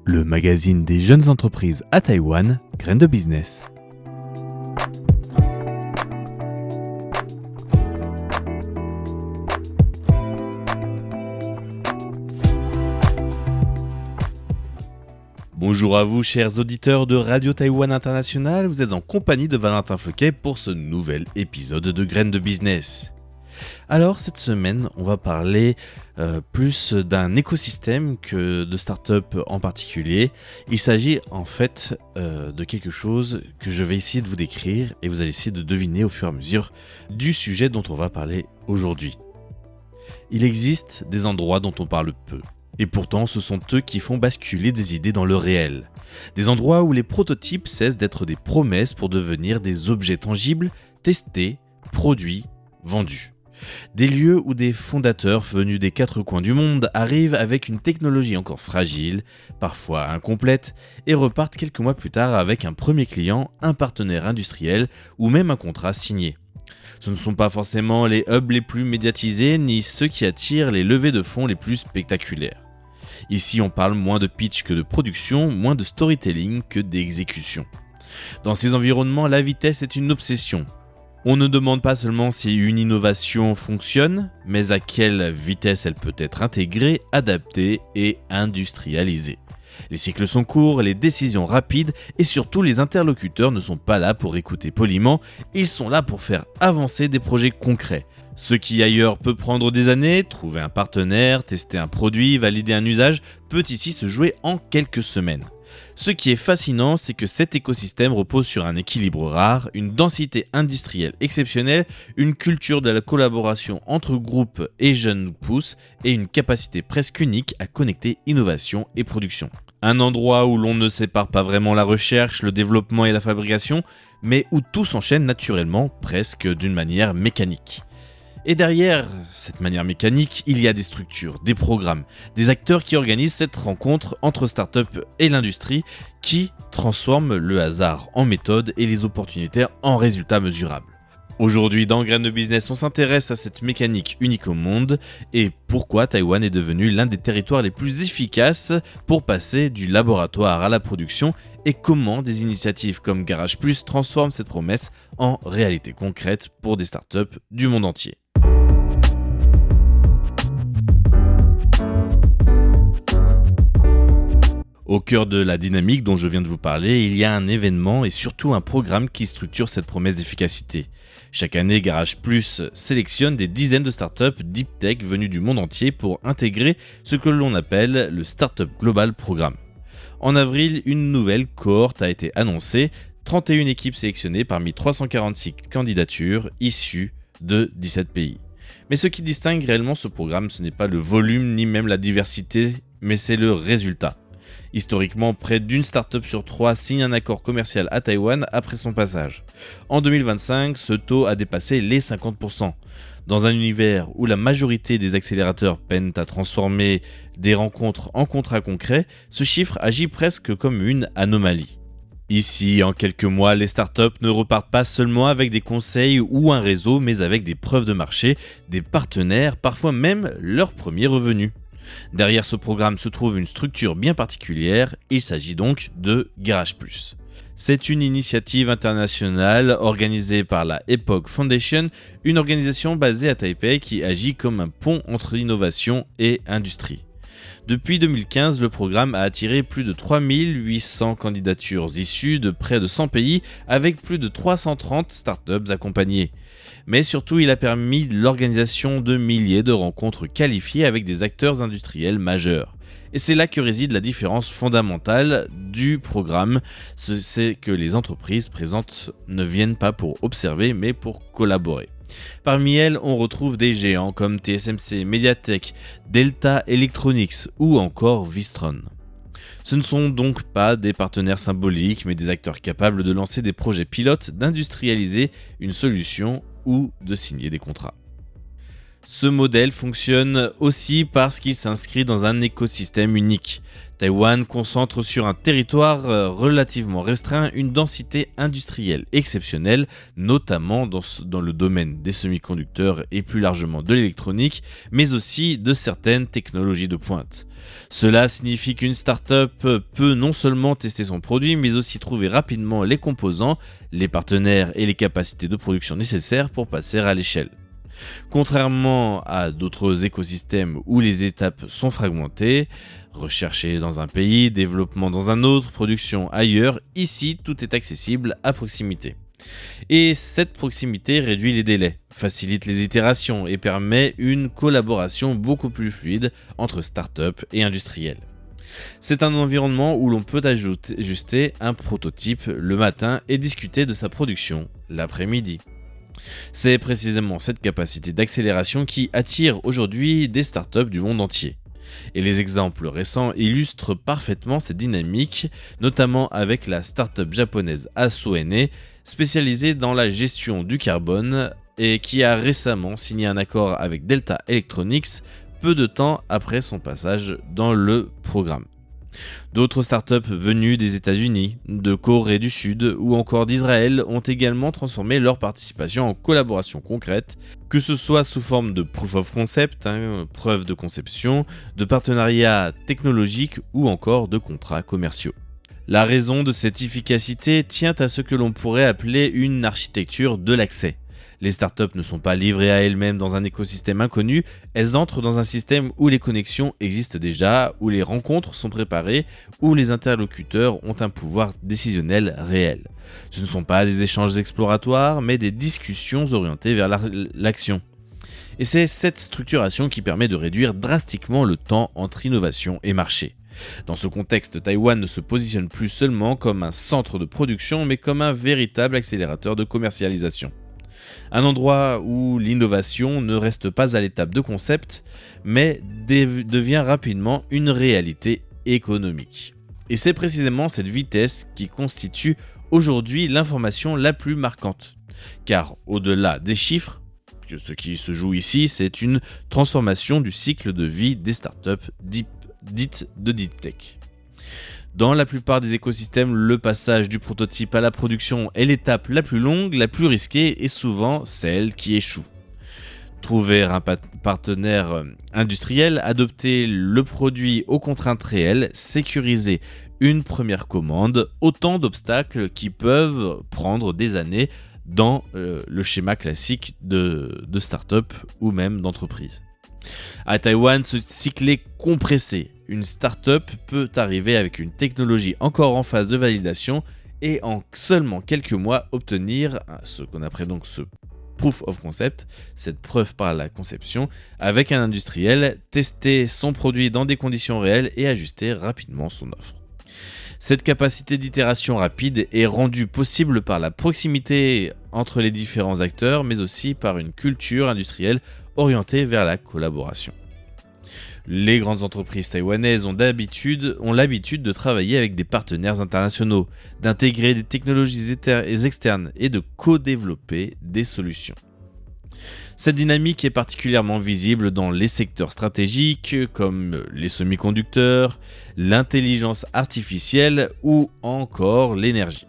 Le magazine des jeunes entreprises à Taïwan, Graines de Business. Bonjour à vous, chers auditeurs de Radio Taïwan International, vous êtes en compagnie de Valentin Floquet pour ce nouvel épisode de Graines de Business. Alors, cette semaine, on va parler plus d'un écosystème que de start-up en particulier. Il s'agit en fait de quelque chose que je vais essayer de vous décrire et vous allez essayer de deviner au fur et à mesure du sujet dont on va parler aujourd'hui. Il existe des endroits dont on parle peu. Et pourtant, ce sont eux qui font basculer des idées dans le réel. Des endroits où les prototypes cessent d'être des promesses pour devenir des objets tangibles, testés, produits, vendus. Des lieux où des fondateurs venus des quatre coins du monde arrivent avec une technologie encore fragile, parfois incomplète, et repartent quelques mois plus tard avec un premier client, un partenaire industriel ou même un contrat signé. Ce ne sont pas forcément les hubs les plus médiatisés ni ceux qui attirent les levées de fonds les plus spectaculaires. Ici, on parle moins de pitch que de production, moins de storytelling que d'exécution. Dans ces environnements, la vitesse est une obsession. On ne demande pas seulement si une innovation fonctionne, mais à quelle vitesse elle peut être intégrée, adaptée et industrialisée. Les cycles sont courts, les décisions rapides et surtout les interlocuteurs ne sont pas là pour écouter poliment, ils sont là pour faire avancer des projets concrets. Ce qui ailleurs peut prendre des années, trouver un partenaire, tester un produit, valider un usage, peut ici se jouer en quelques semaines. Ce qui est fascinant, c'est que cet écosystème repose sur un équilibre rare, une densité industrielle exceptionnelle, une culture de la collaboration entre groupes et jeunes pousses et une capacité presque unique à connecter innovation et production. Un endroit où l'on ne sépare pas vraiment la recherche, le développement et la fabrication, mais où tout s'enchaîne naturellement, presque d'une manière mécanique. Et derrière cette manière mécanique, il y a des structures, des programmes, des acteurs qui organisent cette rencontre entre start-up et l'industrie qui transforment le hasard en méthode et les opportunités en résultats mesurables. Aujourd'hui, dans Graines de Business, on s'intéresse à cette mécanique unique au monde et pourquoi Taïwan est devenu l'un des territoires les plus efficaces pour passer du laboratoire à la production et comment des initiatives comme Garage Plus transforment cette promesse en réalité concrète pour des startups du monde entier. Au cœur de la dynamique dont je viens de vous parler, il y a un événement et surtout un programme qui structure cette promesse d'efficacité. Chaque année, Garage Plus sélectionne des dizaines de startups deep tech venues du monde entier pour intégrer ce que l'on appelle le Startup Global Programme. En avril, une nouvelle cohorte a été annoncée, 31 équipes sélectionnées parmi 346 candidatures issues de 17 pays. Mais ce qui distingue réellement ce programme, ce n'est pas le volume ni même la diversité, mais c'est le résultat. Historiquement, près d'une start-up sur 3 signe un accord commercial à Taïwan après son passage. En 2025, ce taux a dépassé les 50%. Dans un univers où la majorité des accélérateurs peinent à transformer des rencontres en contrats concrets, ce chiffre agit presque comme une anomalie. Ici, en quelques mois, les startups ne repartent pas seulement avec des conseils ou un réseau, mais avec des preuves de marché, des partenaires, parfois même leurs premiers revenus. Derrière ce programme se trouve une structure bien particulière, il s'agit donc de Garage Plus. C'est une initiative internationale organisée par la Epoch Foundation, une organisation basée à Taipei qui agit comme un pont entre innovation et industrie. Depuis 2015, le programme a attiré plus de 3800 candidatures issues de près de 100 pays avec plus de 330 startups accompagnées. Mais surtout, il a permis l'organisation de milliers de rencontres qualifiées avec des acteurs industriels majeurs. Et c'est là que réside la différence fondamentale du programme, c'est que les entreprises présentes ne viennent pas pour observer, mais pour collaborer. Parmi elles, on retrouve des géants comme TSMC, Mediatek, Delta Electronics ou encore Wistron. Ce ne sont donc pas des partenaires symboliques, mais des acteurs capables de lancer des projets pilotes, d'industrialiser une solution ou de signer des contrats. Ce modèle fonctionne aussi parce qu'il s'inscrit dans un écosystème unique. Taïwan concentre sur un territoire relativement restreint une densité industrielle exceptionnelle, notamment dans le domaine des semi-conducteurs et plus largement de l'électronique, mais aussi de certaines technologies de pointe. Cela signifie qu'une start-up peut non seulement tester son produit, mais aussi trouver rapidement les composants, les partenaires et les capacités de production nécessaires pour passer à l'échelle. Contrairement à d'autres écosystèmes où les étapes sont fragmentées, recherche dans un pays, développement dans un autre, production ailleurs, ici tout est accessible à proximité. Et cette proximité réduit les délais, facilite les itérations et permet une collaboration beaucoup plus fluide entre start-up et industriels. C'est un environnement où l'on peut ajuster un prototype le matin et discuter de sa production l'après-midi. C'est précisément cette capacité d'accélération qui attire aujourd'hui des startups du monde entier. Et les exemples récents illustrent parfaitement cette dynamique, notamment avec la startup japonaise Asoene, spécialisée dans la gestion du carbone et qui a récemment signé un accord avec Delta Electronics peu de temps après son passage dans le programme. D'autres startups venues des États-Unis, de Corée du Sud ou encore d'Israël ont également transformé leur participation en collaboration concrète, que ce soit sous forme de proof of concept, preuve de conception, de partenariats technologiques ou encore de contrats commerciaux. La raison de cette efficacité tient à ce que l'on pourrait appeler une architecture de l'accès. Les startups ne sont pas livrées à elles-mêmes dans un écosystème inconnu, elles entrent dans un système où les connexions existent déjà, où les rencontres sont préparées, où les interlocuteurs ont un pouvoir décisionnel réel. Ce ne sont pas des échanges exploratoires, mais des discussions orientées vers l'action. Et c'est cette structuration qui permet de réduire drastiquement le temps entre innovation et marché. Dans ce contexte, Taïwan ne se positionne plus seulement comme un centre de production, mais comme un véritable accélérateur de commercialisation. Un endroit où l'innovation ne reste pas à l'étape de concept, mais devient rapidement une réalité économique. Et c'est précisément cette vitesse qui constitue aujourd'hui l'information la plus marquante. Car au-delà des chiffres, ce qui se joue ici, c'est une transformation du cycle de vie des startups dites de deep tech. Dans la plupart des écosystèmes, le passage du prototype à la production est l'étape la plus longue, la plus risquée et souvent celle qui échoue. Trouver un partenaire industriel, adopter le produit aux contraintes réelles, sécuriser une première commande, autant d'obstacles qui peuvent prendre des années dans le schéma classique de start-up ou même d'entreprise. À Taïwan, ce cycle est compressé. Une start-up peut arriver avec une technologie encore en phase de validation et en seulement quelques mois obtenir ce qu'on appelle donc ce proof of concept, cette preuve par la conception, avec un industriel, tester son produit dans des conditions réelles et ajuster rapidement son offre. Cette capacité d'itération rapide est rendue possible par la proximité entre les différents acteurs, mais aussi par une culture industrielle orientée vers la collaboration. Les grandes entreprises taïwanaises ont l'habitude de travailler avec des partenaires internationaux, d'intégrer des technologies externes et de co-développer des solutions. Cette dynamique est particulièrement visible dans les secteurs stratégiques comme les semi-conducteurs, l'intelligence artificielle ou encore l'énergie.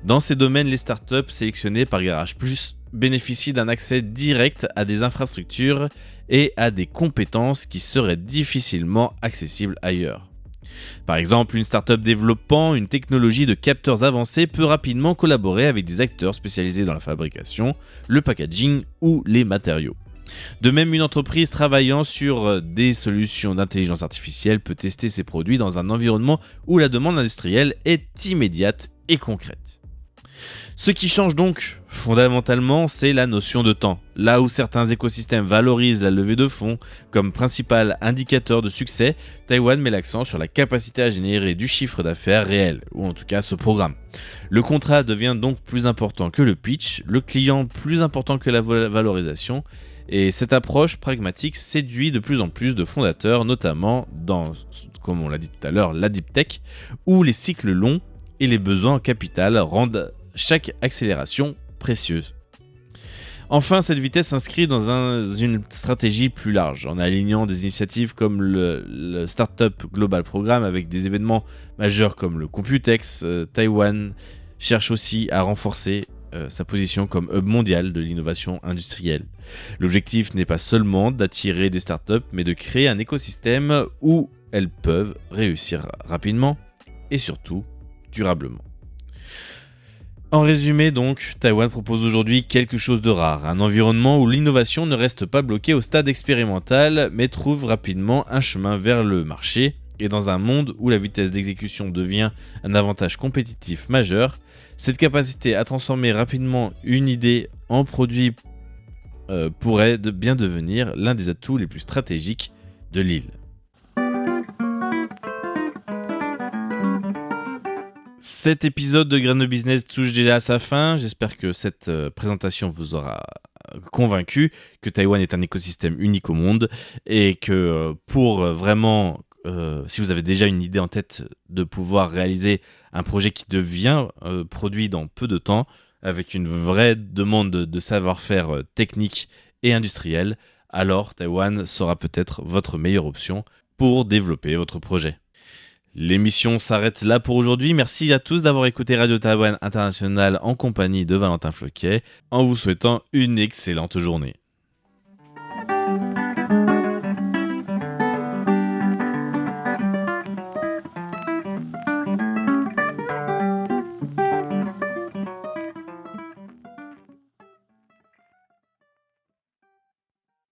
Dans ces domaines, les startups sélectionnées par Garage Plus bénéficient d'un accès direct à des infrastructures et à des compétences qui seraient difficilement accessibles ailleurs. Par exemple, une startup développant une technologie de capteurs avancés peut rapidement collaborer avec des acteurs spécialisés dans la fabrication, le packaging ou les matériaux. De même, une entreprise travaillant sur des solutions d'intelligence artificielle peut tester ses produits dans un environnement où la demande industrielle est immédiate et concrète. Ce qui change donc fondamentalement, c'est la notion de temps. Là où certains écosystèmes valorisent la levée de fonds comme principal indicateur de succès, Taïwan met l'accent sur la capacité à générer du chiffre d'affaires réel, ou en tout cas ce programme. Le contrat devient donc plus important que le pitch, le client plus important que la valorisation, et cette approche pragmatique séduit de plus en plus de fondateurs, notamment dans, comme on l'a dit tout à l'heure, la deep tech, où les cycles longs et les besoins en capital rendent chaque accélération précieuse. Enfin, cette vitesse s'inscrit dans une stratégie plus large, en alignant des initiatives comme le Startup Global Programme avec des événements majeurs comme le Computex. Taïwan cherche aussi à renforcer sa position comme hub mondial de l'innovation industrielle. L'objectif n'est pas seulement d'attirer des startups, mais de créer un écosystème où elles peuvent réussir rapidement et surtout durablement. En résumé donc, Taïwan propose aujourd'hui quelque chose de rare, un environnement où l'innovation ne reste pas bloquée au stade expérimental, mais trouve rapidement un chemin vers le marché. Et dans un monde où la vitesse d'exécution devient un avantage compétitif majeur, cette capacité à transformer rapidement une idée en produit pourrait bien devenir l'un des atouts les plus stratégiques de l'île. Cet épisode de Graines de Business touche déjà à sa fin. J'espère que cette présentation vous aura convaincu que Taïwan est un écosystème unique au monde et que pour vraiment, si vous avez déjà une idée en tête de pouvoir réaliser un projet qui devient produit dans peu de temps, avec une vraie demande de savoir-faire technique et industriel, alors Taïwan sera peut-être votre meilleure option pour développer votre projet. L'émission s'arrête là pour aujourd'hui. Merci à tous d'avoir écouté Radio Taïwan International en compagnie de Valentin Floquet, en vous souhaitant une excellente journée.